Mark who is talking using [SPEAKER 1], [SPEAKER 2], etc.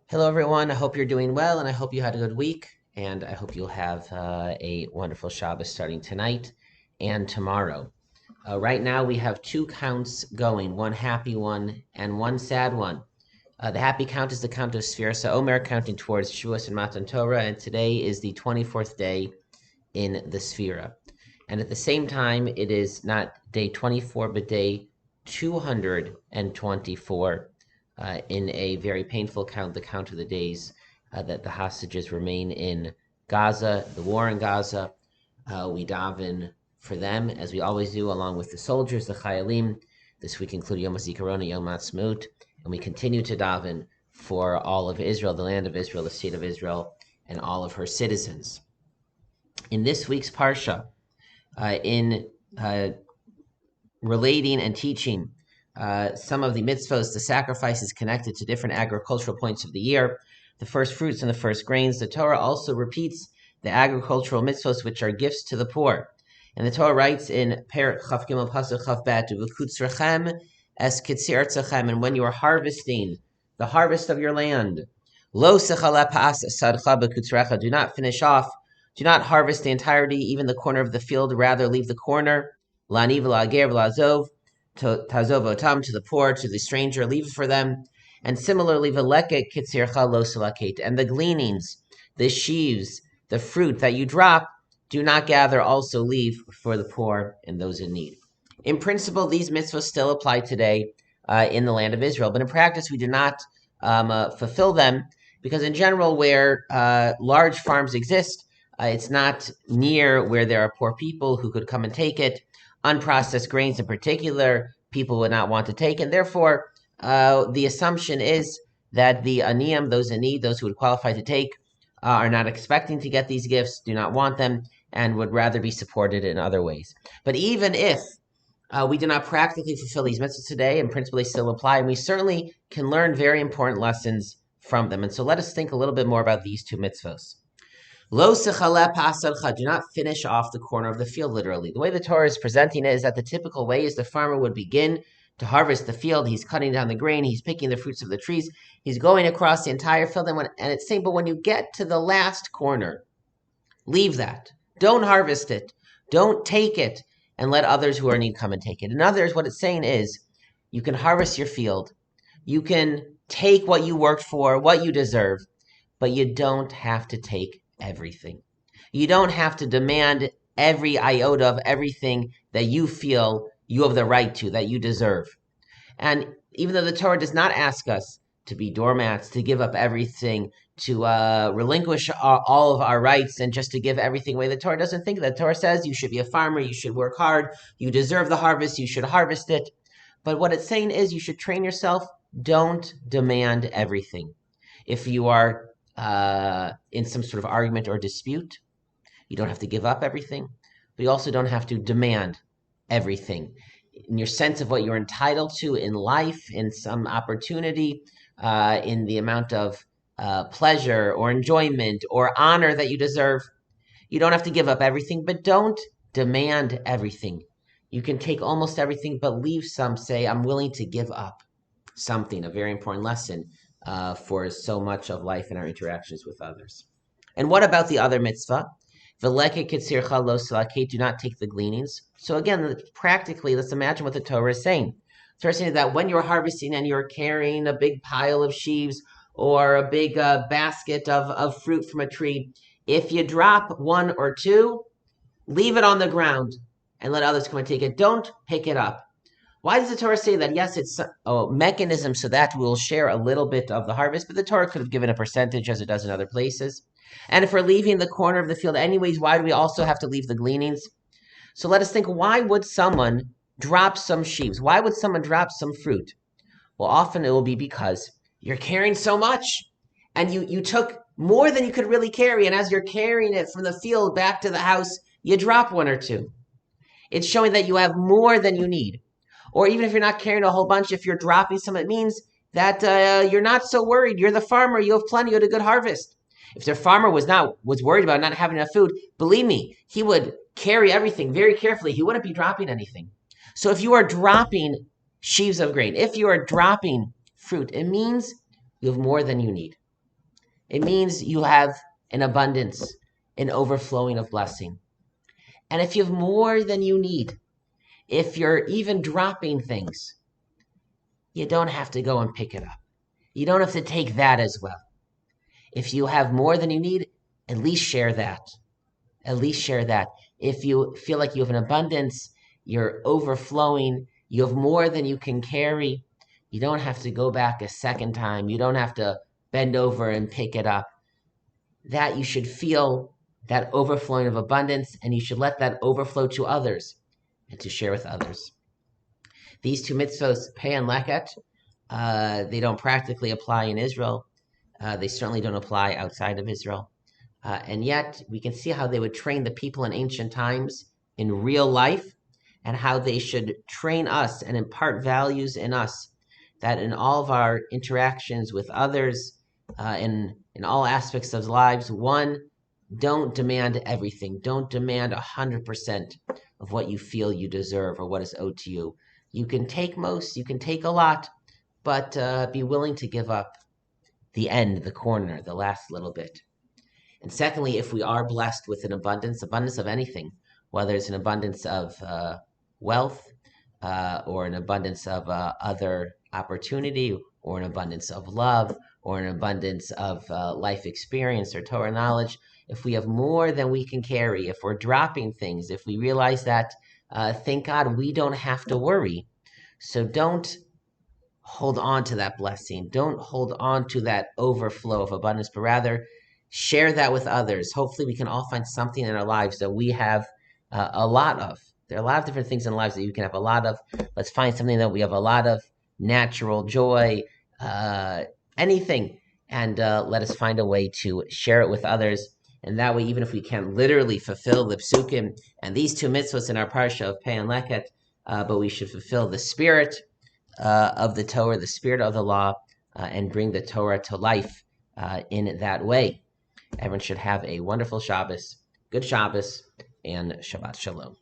[SPEAKER 1] Hello, everyone. I hope you're doing well, and I hope you had a good week, and I hope you'll have a wonderful Shabbos starting tonight and tomorrow. Right now, we have two counts going, one happy one and one sad one. The happy count is the count of Sfiras Omer, counting towards Shavuos and Matan Torah, and today is the 24th day in the Sfira. And at the same time, it is not day 24, but day 224 in a very painful count, the count of the days that the hostages remain in Gaza, the war in Gaza. We daven for them, as we always do, along with the soldiers, the Chayalim. This week include Yom HaZikaron, Yom HaTzmaut, and we continue to daven for all of Israel, the land of Israel, the state of Israel, and all of her citizens. In this week's Parsha, in relating and teaching some of the mitzvos, the sacrifices connected to different agricultural points of the year, the first fruits and the first grains. The Torah also repeats the agricultural mitzvos, which are gifts to the poor. And the Torah writes in Perek Chaf Gimel Pasuk Chaf Bet, "V'kutzrechem es kitzir tzechem," and when you are harvesting the harvest of your land, lo sechala pas sadcha b'kutzrecha, do not finish off, do not harvest the entirety, even the corner of the field, rather leave the corner. Lani v'la'ager v'la'azov, tazov otam, to the poor, to the stranger, leave it for them. And similarly, v'leket kitzircha lo salaket, and the gleanings, the sheaves, the fruit that you drop, do not gather, also leave for the poor and those in need. In principle, these mitzvahs still apply today in the land of Israel, but in practice, we do not fulfill them because in general, where large farms exist, it's not near where there are poor people who could come and take it. Unprocessed grains in particular, people would not want to take, and therefore the assumption is that the aniyim, those in need, those who would qualify to take, are not expecting to get these gifts, do not want them, and would rather be supported in other ways. But even if we do not practically fulfill these mitzvahs today, in principle they still apply, and we certainly can learn very important lessons from them. And so let us think a little bit more about these two mitzvahs. Lo sechaleh pasadcha, do not finish off the corner of the field, literally. The way the Torah is presenting it is that the typical way is the farmer would begin to harvest the field. He's cutting down the grain. He's picking the fruits of the trees. He's going across the entire field. And it's saying, but when you get to the last corner, leave that. Don't harvest it. Don't take it and let others who are in need come and take it. In others, what it's saying is you can harvest your field. You can take what you worked for, what you deserve, but you don't have to take everything. You don't have to demand every iota of everything that you feel you have the right to, that you deserve. And even though the Torah does not ask us to be doormats, to give up everything, to relinquish all of our rights and just to give everything away, the Torah doesn't think that. The Torah says you should be a farmer, you should work hard, you deserve the harvest, you should harvest it. But what it's saying is you should train yourself, don't demand everything. If you are in some sort of argument or dispute, you don't have to give up everything, but you also don't have to demand everything. In your sense of what you're entitled to in life, in some opportunity, in the amount of pleasure or enjoyment or honor that you deserve, you don't have to give up everything, but don't demand everything. You can take almost everything, but leave some. Say, I'm willing to give up something, a very important lesson for so much of life and our interactions with others. And what about the other mitzvah? V'leket kitzircha lo salaket, do not take the gleanings. So again, practically, let's imagine what the Torah is saying. The Torah is saying that when you're harvesting and you're carrying a big pile of sheaves or a big basket of fruit from a tree, if you drop one or two, leave it on the ground and let others come and take it. Don't pick it up. Why does the Torah say that? Yes, it's a mechanism so that we'll share a little bit of the harvest, but the Torah could have given a percentage as it does in other places. And if we're leaving the corner of the field anyways, why do we also have to leave the gleanings? So let us think, why would someone drop some sheaves? Why would someone drop some fruit? Well, often it will be because you're carrying so much and you took more than you could really carry. And as you're carrying it from the field back to the house, you drop one or two. It's showing that you have more than you need. Or even if you're not carrying a whole bunch, if you're dropping some, it means that you're not so worried. You're the farmer. You have plenty. You had a good harvest. If the farmer was worried about not having enough food, believe me, he would carry everything very carefully. He wouldn't be dropping anything. So if you are dropping sheaves of grain, if you are dropping fruit, it means you have more than you need. It means you have an abundance, an overflowing of blessing. And if you have more than you need, if you're even dropping things, you don't have to go and pick it up. You don't have to take that as well. If you have more than you need, at least share that. At least share that. If you feel like you have an abundance, you're overflowing, you have more than you can carry, you don't have to go back a second time. You don't have to bend over and pick it up. That you should feel that overflowing of abundance, and you should let that overflow to others and to share with others. These two mitzvos, peh and leket, they don't practically apply in Israel. They certainly don't apply outside of Israel. And yet, we can see how they would train the people in ancient times in real life, and how they should train us and impart values in us, that in all of our interactions with others, in all aspects of lives, one, don't demand everything. Don't demand 100% of what you feel you deserve or what is owed to you. You can take most, you can take a lot, but be willing to give up the end, the corner, the last little bit. And secondly, if we are blessed with an abundance of anything, whether it's an abundance of wealth or an abundance of other opportunity or an abundance of love or an abundance of life experience or Torah knowledge, if we have more than we can carry, if we're dropping things, if we realize that, thank God, we don't have to worry. So don't hold on to that blessing. Don't hold on to that overflow of abundance, but rather share that with others. Hopefully, we can all find something in our lives that we have a lot of. There are a lot of different things in lives that you can have a lot of. Let's find something that we have a lot of: natural joy, anything, and let us find a way to share it with others. And that way, even if we can't literally fulfill the psukim and these two mitzvahs in our parsha of Peh and Leket, but we should fulfill the spirit of the Torah, the spirit of the law, and bring the Torah to life in that way. Everyone should have a wonderful Shabbos, good Shabbos, and Shabbat Shalom.